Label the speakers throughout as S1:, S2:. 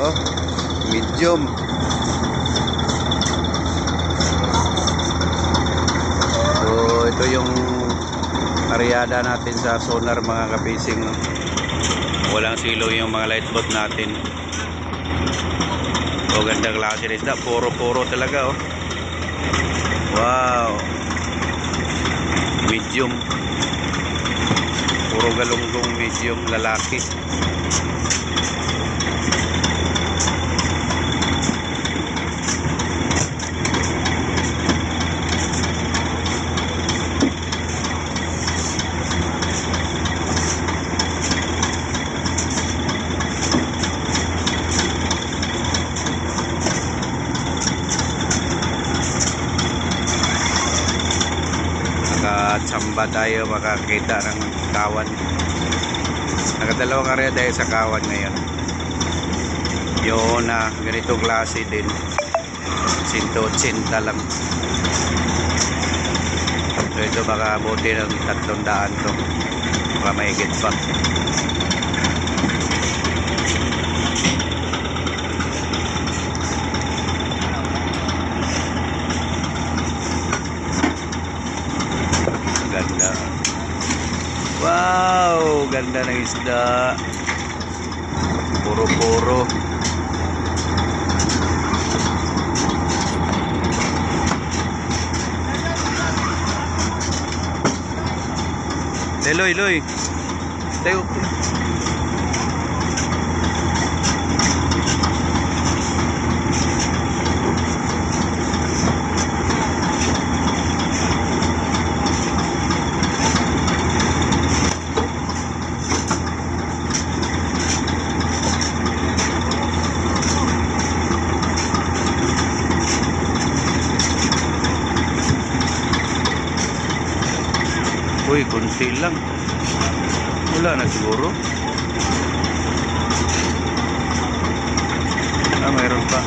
S1: Oh, medium. So, ito yung areada natin sa sonar mga kapising, no? Walang silo yung mga light boat natin. O, ganda klase rin isda. Puro-puro talaga, oh. Wow. Medium. Puro galunggong medium lalaki. Nakatsamba tayo, makakita ng kawan. Nakadalawang area tayo sa kawan ngayon. Yun na ganito klase din, 180 lang. So ito baka buti ng 300 to, baka mahigit pa. Ganda. Wow, ganda ng isda. Puro-puro. Loy, Loy. Tayo. Uy, kunti lang. Wala na siguro. Ah, mayroon pa.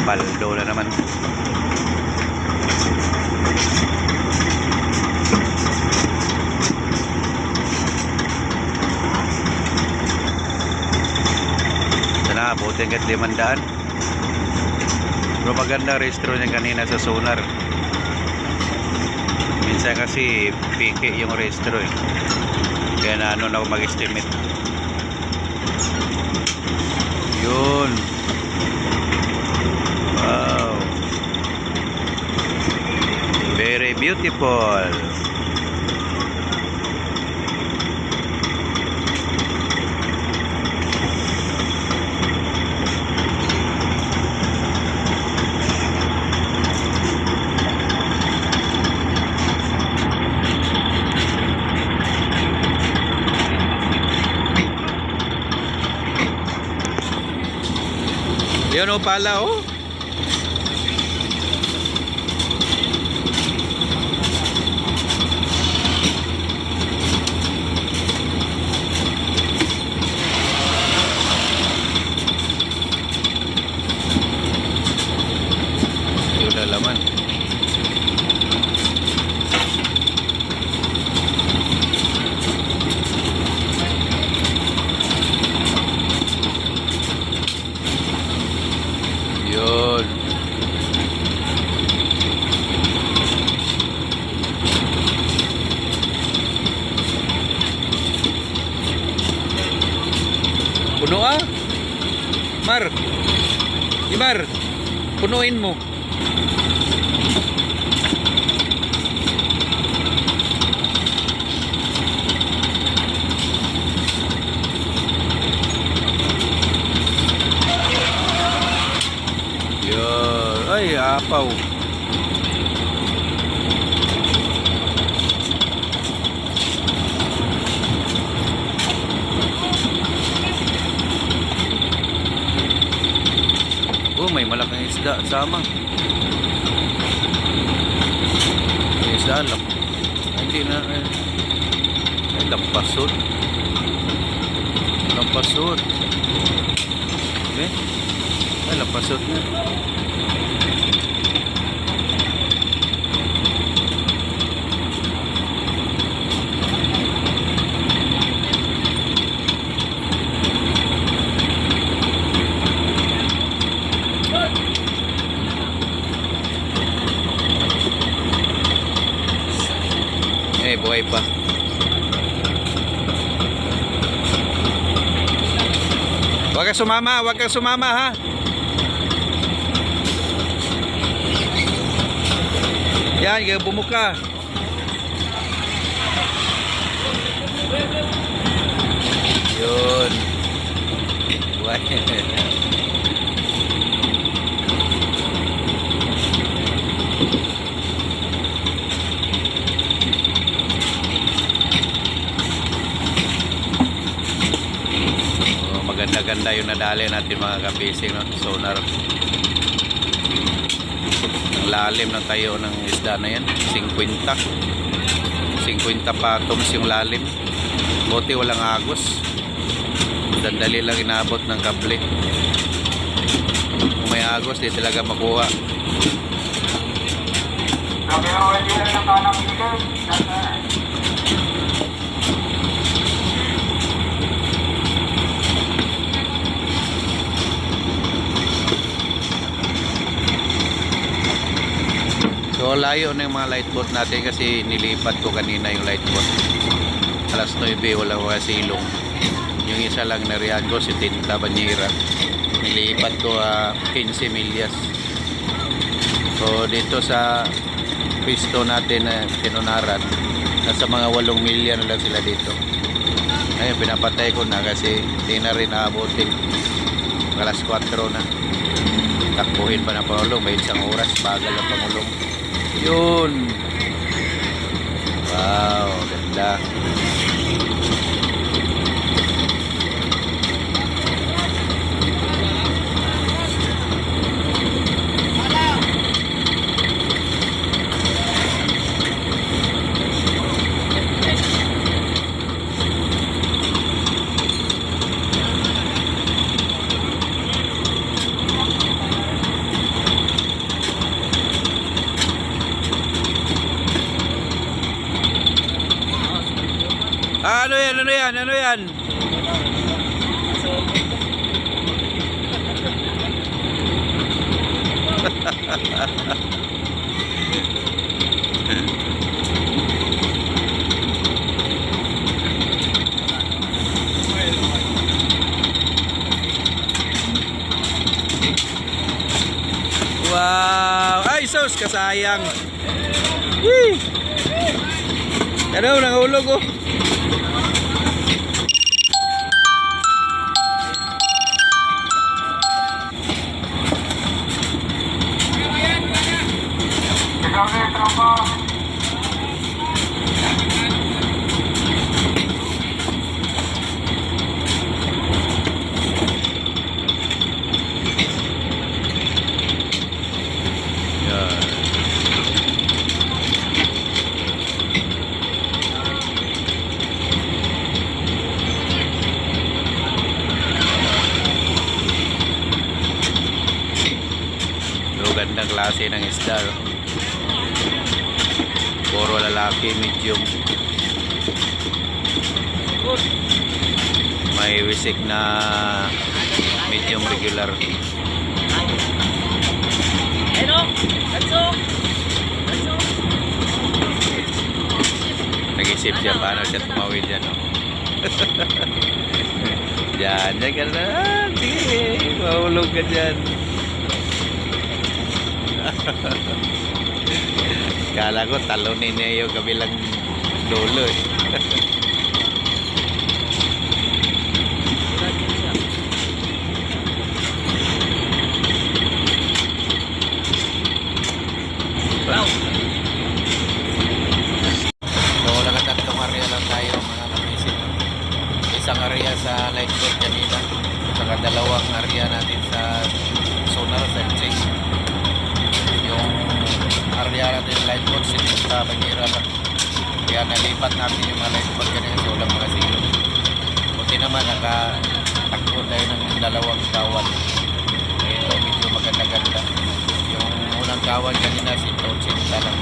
S1: Paldo na naman. Buti hanggat 500. Pero maganda restro niya kanina sa sonar. Minsan kasi piki yung restro eh. Kaya na ano na ako mag-estimate. Yun. Wow. Very beautiful. Yun o pala oh. Yun na laman. Yun. Puno ah. Mar. Imar. Punuin mo. Yun. Ay, apaw. Oh, may malaking isda sama. May isda lang. Hindi na ay lampasot. Lampasot. Okay? Ay lampasot na. buhay pa. Huwag kang sumama ha. Yan, kaya bumuka. Yun. Buhay. Maganda-ganda yung nadali natin mga kapising, no? Sonar. Ang lalim ng tayo ng isda na yan, 50 patums yung lalim. Buti walang agos, dandali lang inabot ng kable. Kung may agos di talaga makuha. So layo na yung mga light boat natin kasi nilipat ko kanina yung light boat. Alas 9 wala mga silong. Yung isa lang nariyan ko si Tinta Banyera. Nilipat ko 15 milyas. So dito sa pisto natin na Tinunaran, nasa mga 8 milya na lang sila dito. Ngayon pinapatay ko na kasi hindi na rin naabutin. Alas 4 na. Takbuhin pa na pangulong, may isang oras, bagal ang pangulong. Yun. Wow, ganda. Ano yan? Ano yan? Ano yan? Wow! Ay, sus! Kasayang! Whee! Ano? Nangulog oh! Gandang klase ng isda, no? Puro lalaki, medium. May wisik na medium regular. Nag-isip siya paano siya tumawid dyan, no? Dyan ka na. Sige, mahulog ka dyan. Kala ko talunin niya yung kabilang dulo eh. Wow. So nakatatlong area lang tayo mga kapising. Isang area sa light boat kanina, saka dalawang area natin sa sonar fencing. Area natin light boat, Tinta Banyera lang. Kaya nalipat natin yung mga light boat kanina kasi walang mga silong. Buti naman nakatakbo tayo ng dalawang kawan. Ito medyo maganda-ganda. Yung unang kawan kanina si Tinta lang.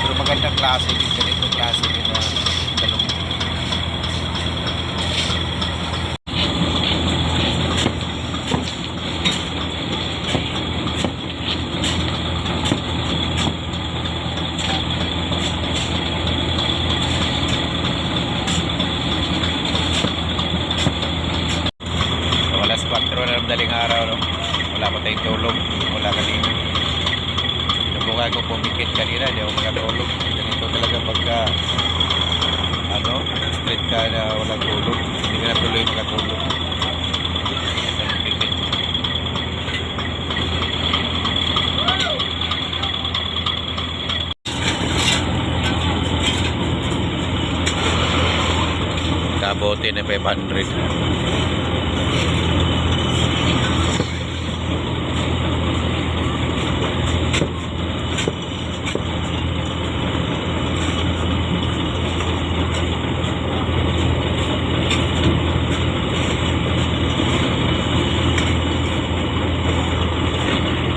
S1: Pero magandang klase din, ganito klase din na dalawang. wala kanina. Nabuka ko pumikit kanina, di ako makatulog. Ganito talaga pagka street ka na walang tulog, hindi ka na tuloy makatulog. Pikit. Kabote na 500.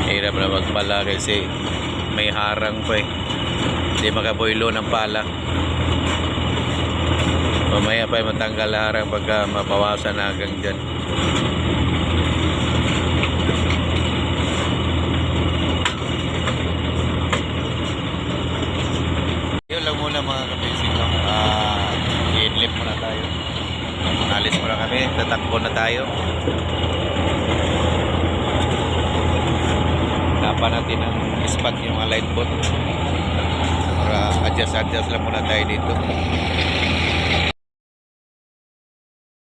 S1: Hirap na magpala kasi may harang pa eh. Hindi makaboylo ng pala. Mamaya pa matanggal harang pagka mabawasan na hanggang dyan. Yun lang muna mga kabisig lang. I-inlip muna tayo. Alis muna kami. Tatakbo na tayo. Tapan natin ang spot yung light boat. Para adjust lang muna tayo dito.